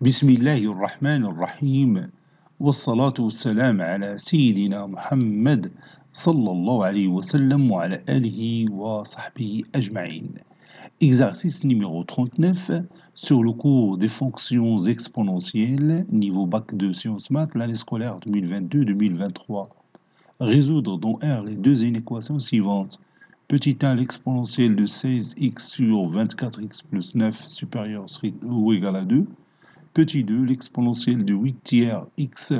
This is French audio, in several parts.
بسم الله الرحمن الرحيم والصلاة والسلام على سيدنا محمد صلى الله عليه وسلم وعلى آله وصحبه أجمعين. Exercice numéro 39 sur le cours des fonctions exponentielles, niveau bac de sciences maths, l'année scolaire 2022-2023. Résoudre dans R les deux inéquations suivantes. Petit 1, l'exponentielle de 16x sur 24x plus 9 supérieur ou égal à 2. Petit 2, l'exponentielle de 8 tiers x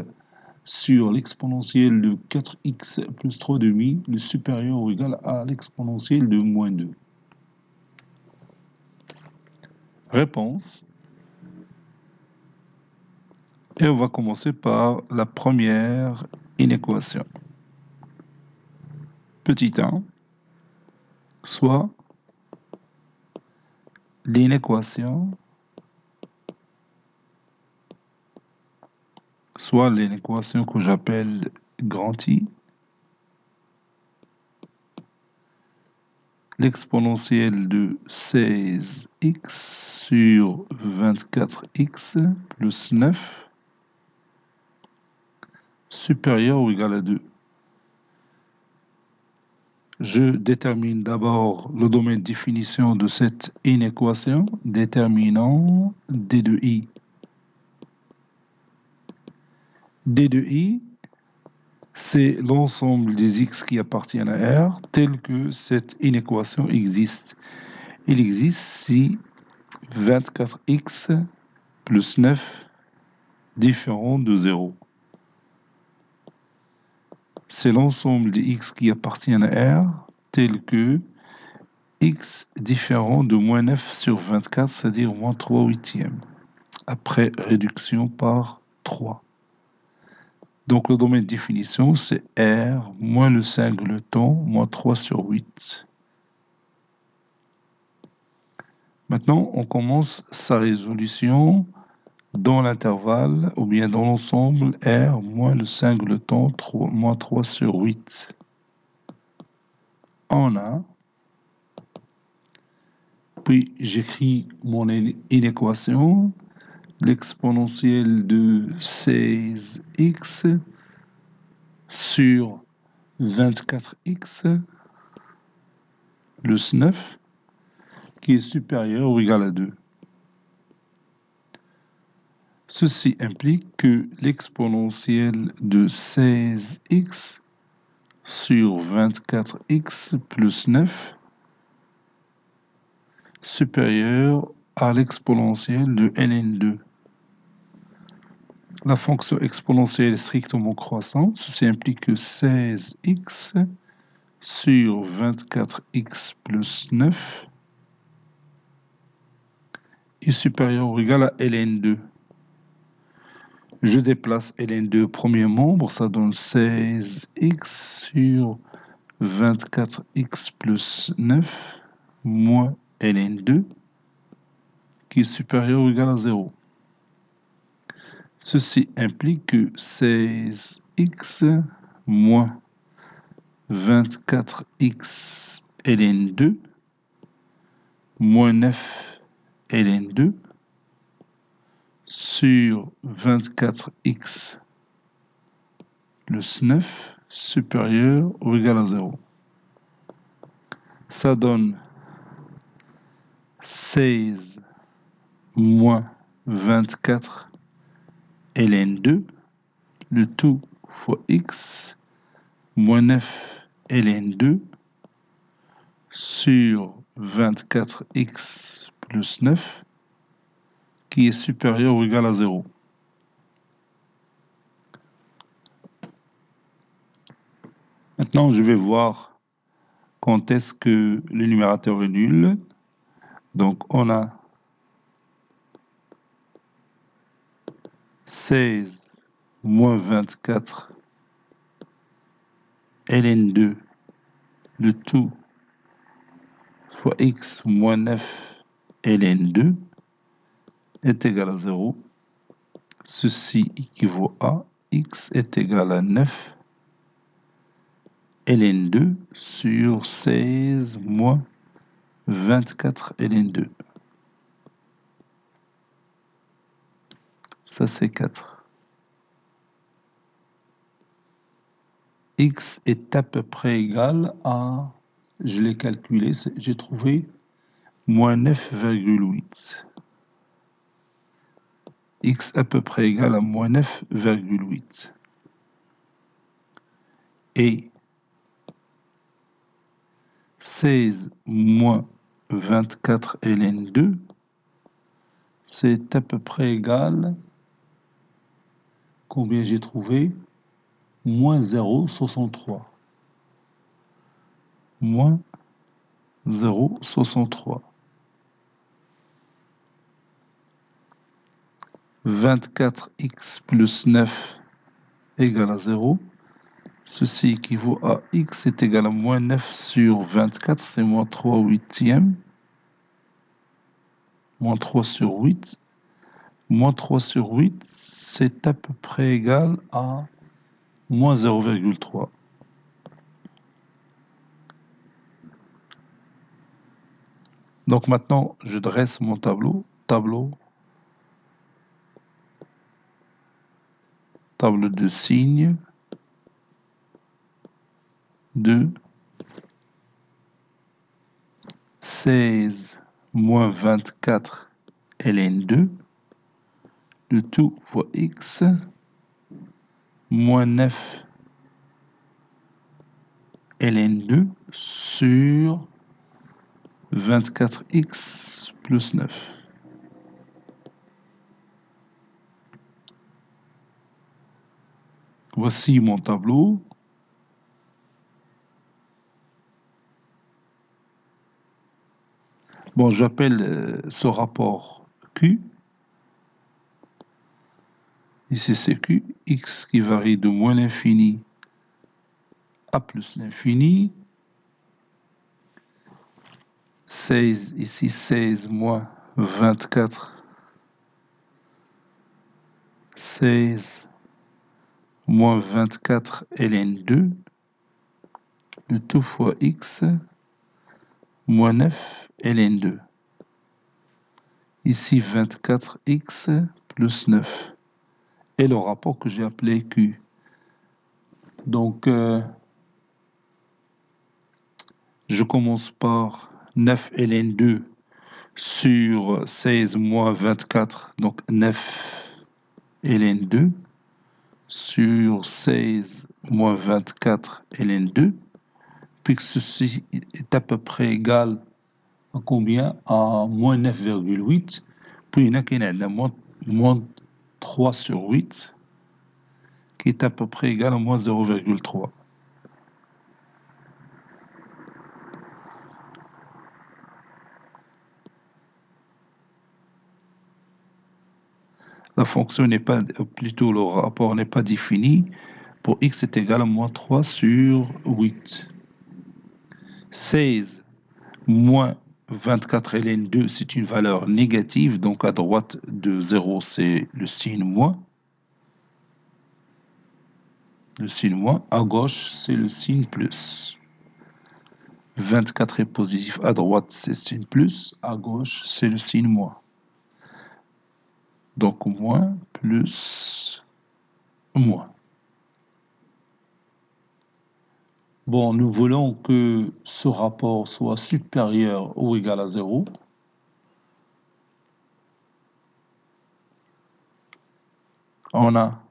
sur l'exponentielle de 4x plus 3 demi, le supérieur ou égal à l'exponentielle de moins 2. Réponse. Et on va commencer par la première inéquation. Petit 1, soit l'inéquation que j'appelle grand I, l'exponentielle de 16x sur 24x plus 9 supérieur ou égal à 2. Je détermine d'abord le domaine de définition de cette inéquation, déterminant d de i. d de i, c'est l'ensemble des x qui appartiennent à R, tel que cette inéquation existe. Il existe si 24x plus 9 différent de 0. C'est l'ensemble des x qui appartiennent à R, tel que x différent de moins 9 sur 24, c'est-à-dire moins 3 huitièmes, après réduction par 3. Donc le domaine de définition, c'est R moins le singleton moins 3 sur 8. Maintenant, on commence sa résolution dans l'intervalle, ou bien dans l'ensemble, R moins le singleton moins 3 sur 8. On a, puis j'écris mon inéquation, l'exponentielle de 16x sur 24x plus 9 qui est supérieur ou égal à 2. Ceci implique que l'exponentielle de 16x sur 24x plus 9 supérieur à l'exponentielle de ln2. La fonction exponentielle est strictement croissante. Ceci implique que 16x sur 24x plus 9 est supérieur ou égal à ln2. Je déplace ln2 au premier membre, ça donne 16x sur 24x plus 9 moins ln2 qui est supérieur ou égal à 0. Ceci implique que 16x moins 24x ln2 moins 9 ln2 sur 24x plus 9 supérieur ou égal à 0. Ça donne 16 moins 24 ln2, le tout fois x, moins 9 ln2 sur 24x plus 9 qui est supérieur ou égal à 0. Maintenant, je vais voir quand est-ce que le numérateur est nul. Donc, on a 16 moins 24 ln2, le tout fois x moins 9 ln2 est égal à 0. Ceci équivaut à x est égal à 9 ln2 sur 16 moins 24 ln2. Ça c'est 4. X est à peu près égal à, je l'ai calculé, j'ai trouvé moins 9,8. X à peu près égal à moins 9,8. Et 16 moins 24 ln 2, c'est à peu près égal, combien j'ai trouvé? Moins 0,63. Moins 0,63. 24x plus 9 égale à 0. Ceci équivaut à x est égal à moins 9 sur 24, c'est moins 3 huitièmes. Moins 3 sur 8. Moins 3 sur 8, c'est à peu près égal à moins 0,3. Donc maintenant, je dresse mon tableau. Tableau de signes de 16 moins 24 ln 2, le tout fois x, moins 9 ln 2 sur 24x plus 9. Voici mon tableau. Bon, j'appelle ce rapport Q. Ici, c'est Q. X qui varie de moins l'infini à plus l'infini. 16, ici 16 moins 24. 16 moins 24 ln 2. Le tout fois x moins 9 ln 2. Ici 24x plus 9. Et le rapport que j'ai appelé Q. Donc, je commence par 9 ln 2 sur 16 moins 24, donc 9 ln 2 sur 16 moins 24 ln 2, puisque ceci est à peu près égal à combien? À moins 9,8. Puis il y a moins 3 sur 8, qui est à peu près égal à moins 0,3. La fonction n'est pas, plutôt le rapport n'est pas défini. Pour x est égal à moins 3 sur 8. 16 moins 24 ln 2, c'est une valeur négative. Donc à droite de 0, c'est le signe moins. Le signe moins. À gauche, c'est le signe plus. 24 est positif. À droite, c'est le signe plus. À gauche, c'est le signe moins. Donc moins plus moins. Bon, nous voulons que ce rapport soit supérieur ou égal à 0. On a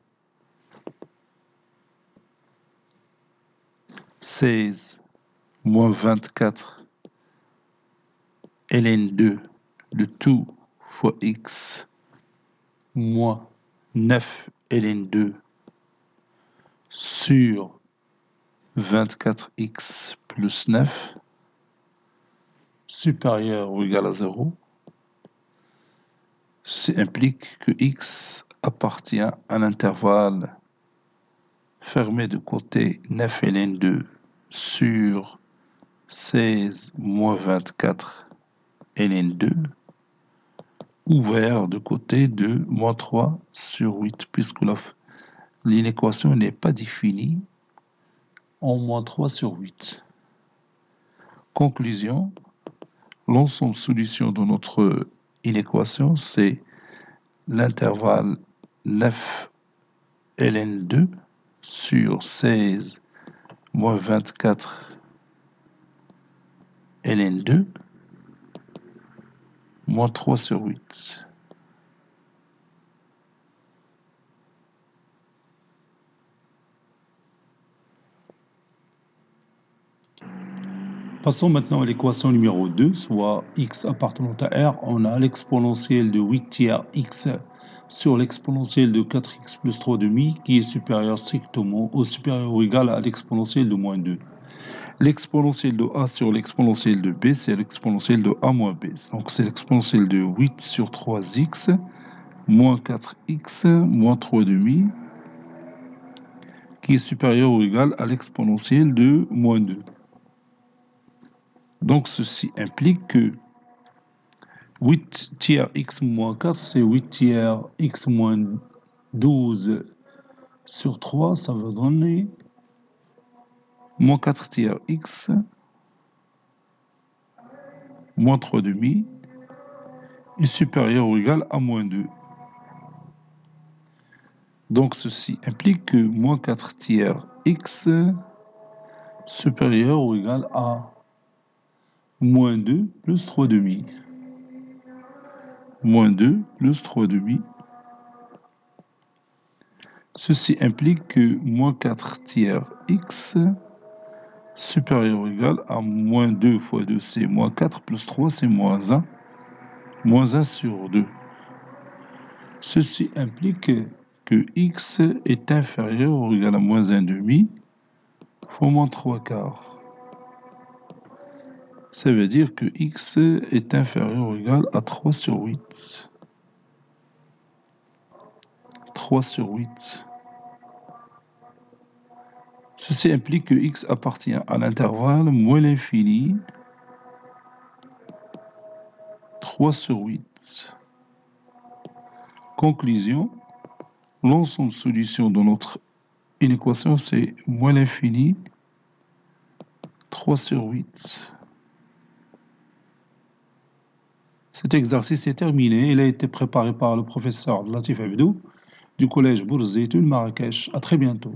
16 moins 24 ln 2, le tout fois x, moins 9 ln 2 sur 24x plus 9, supérieur ou égal à 0. Ceci implique que x appartient à l'intervalle fermé de côté 9 ln 2 sur 16 moins 24 ln 2, ouvert de côté de moins 3 sur 8, puisque l'inéquation n'est pas définie en moins 3 sur 8. Conclusion, l'ensemble solution de notre inéquation, c'est l'intervalle 9 ln 2 sur 16 moins 24 ln 2 moins 3 sur 8. Passons maintenant à l'équation numéro 2, soit x appartenant à R. On a l'exponentielle de 8 tiers x sur l'exponentielle de 4x plus 3 demi qui est supérieur strictement ou supérieur ou égal à l'exponentielle de moins 2. L'exponentielle de a sur l'exponentielle de b, c'est l'exponentielle de a moins b. Donc c'est l'exponentielle de 8 sur 3x moins 4x moins 3 demi qui est supérieur ou égal à l'exponentielle de moins 2. Donc ceci implique que 8 tiers x moins 4, c'est 8 tiers x moins 12 sur 3, ça va donner moins 4 tiers x moins 3 demi est supérieur ou égal à moins 2. Donc ceci implique que moins 4 tiers x supérieur ou égal à moins 2 plus 3 demi. Moins 2 plus 3 demi. Ceci implique que moins 4 tiers x supérieur ou égal à moins 2 fois 2, c'est moins 4 plus 3, c'est moins 1. Moins 1 sur 2. Ceci implique que x est inférieur ou égal à moins 1 demi fois moins 3 quarts. Ça veut dire que x est inférieur ou égal à 3 sur 8. 3 sur 8. Ceci implique que x appartient à l'intervalle moins l'infini 3 sur 8. Conclusion, l'ensemble de solutions de notre inéquation, c'est moins l'infini 3 sur 8. Cet exercice est terminé. Il a été préparé par le professeur Latif Abdou du collège Bourzeitoun Marrakech. À très bientôt.